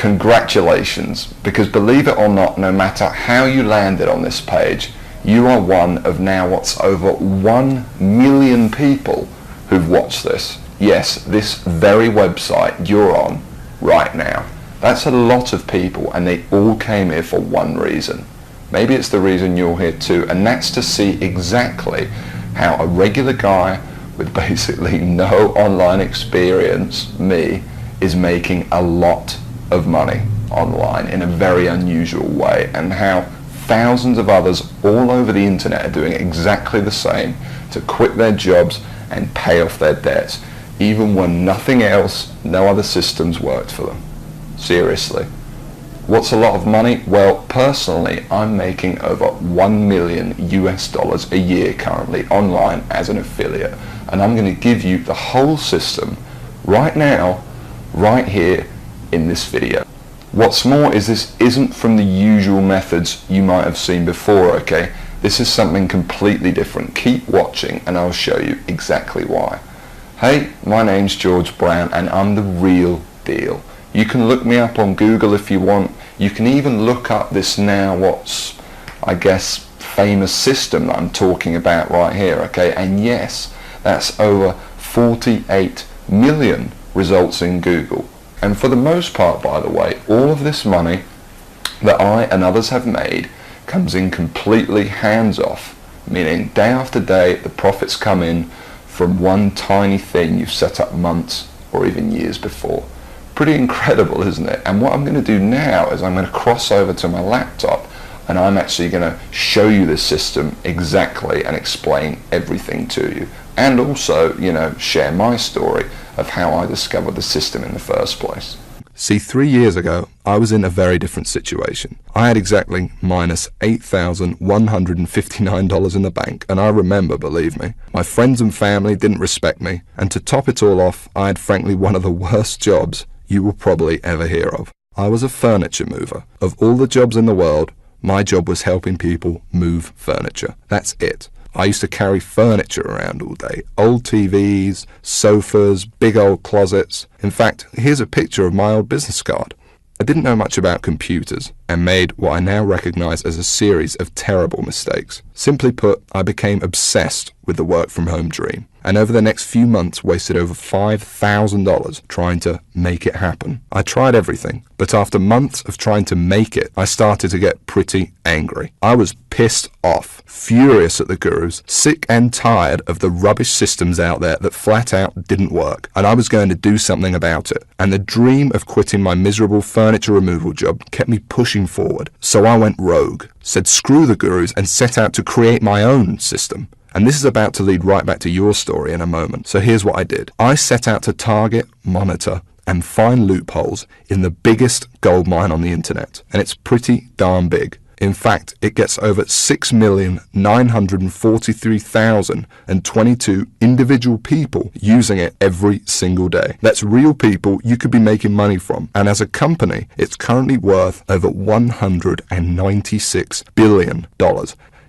congratulations, because believe it or not, no matter how you landed on this page, you are one of now what's over 1 million people who've watched this. Yes, this very website you're on right now. That's a lot of people, and they all came here for one reason. Maybe it's the reason you're here too, and that's to see exactly how a regular guy with basically no online experience, me, is making a lot of money online in a very unusual way, and how thousands of others all over the internet are doing exactly the same to quit their jobs and pay off their debts, even when nothing else, no other systems worked for them. Seriously. What's a lot of money? Well, personally, I'm making over $1 million US a year currently online as an affiliate, and I'm going to give you the whole system right now, right here in this video. What's more is this isn't from the usual methods you might have seen before, okay? This is something completely different. Keep watching and I'll show you exactly why. Hey, my name's George Brown and I'm the real deal. You can look me up on Google if you want. You can even look up this now what's, I guess, famous system that I'm talking about right here, okay? And yes, that's over 48 million results in Google. And for the most part, by the way, all of this money that I and others have made comes in completely hands-off, meaning day after day the profits come in from one tiny thing you've set up months or even years before. Pretty incredible, isn't it? And what I'm going to do now is I'm going to cross over to my laptop and I'm actually going to show you this system exactly and explain everything to you. And also, you know, share my story of how I discovered the system in the first place. See, 3 years ago, I was in a very different situation. I had exactly minus $8,159 in the bank, and I remember, believe me, my friends and family didn't respect me, and to top it all off, I had frankly one of the worst jobs you will probably ever hear of. I was a furniture mover. Of all the jobs in the world, my job was helping people move furniture. That's it. I used to carry furniture around all day. Old TVs, sofas, big old closets. In fact, here's a picture of my old business card. I didn't know much about computers and made what I now recognize as a series of terrible mistakes. Simply put, I became obsessed with the work from home dream, and over the next few months wasted over $5,000 trying to make it happen. I tried everything, but after months of trying to make it, I started to get pretty angry. I was pissed off, furious at the gurus, sick and tired of the rubbish systems out there that flat out didn't work, and I was going to do something about it. And the dream of quitting my miserable furniture removal job kept me pushing forward. So I went rogue, said screw the gurus, and set out to create my own system. And this is about to lead right back to your story in a moment. So here's what I did. I set out to target, monitor, and find loopholes in the biggest gold mine on the internet. And it's pretty darn big. In fact, it gets over 6,943,022 individual people using it every single day. That's real people you could be making money from. And as a company, it's currently worth over $196 billion.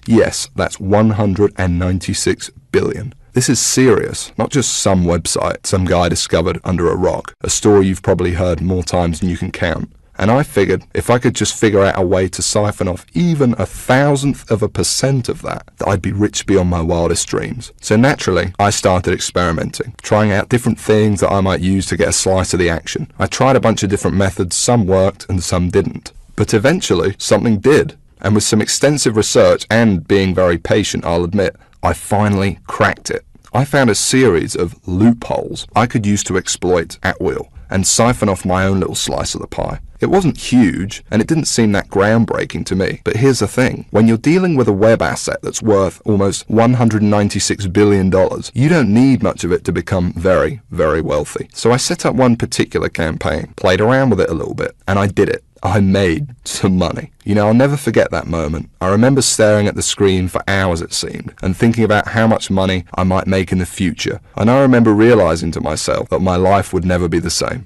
Yes, that's 196 billion. This is serious, not just some website some guy discovered under a rock, a story you've probably heard more times than you can count. And I figured if I could just figure out a way to siphon off even 1,000% of that, I'd be rich beyond my wildest dreams. So naturally, I started experimenting, trying out different things that I might use to get a slice of the action. I tried a bunch of different methods, some worked and some didn't. But eventually, something did. And with some extensive research and being very patient, I'll admit, I finally cracked it. I found a series of loopholes I could use to exploit at will and siphon off my own little slice of the pie. It wasn't huge, and it didn't seem that groundbreaking to me. But here's the thing. When you're dealing with a web asset that's worth almost $196 billion, you don't need much of it to become very, very wealthy. So I set up one particular campaign, played around with it a little bit, and I did it. I made some money. You know, I'll never forget that moment. I remember staring at the screen for hours, it seemed, and thinking about how much money I might make in the future. And I remember realizing to myself that my life would never be the same.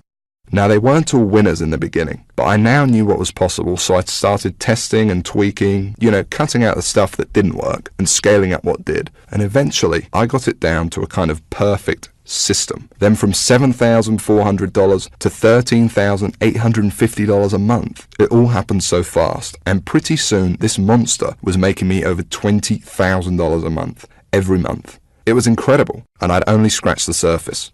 Now, they weren't all winners in the beginning, but I now knew what was possible, so I started testing and tweaking, cutting out the stuff that didn't work and scaling up what did. And eventually, I got it down to a kind of perfect system. Then from $7,400 to $13,850 a month. It all happened so fast, and pretty soon this monster was making me over $20,000 a month, every month. It was incredible, and I'd only scratched the surface.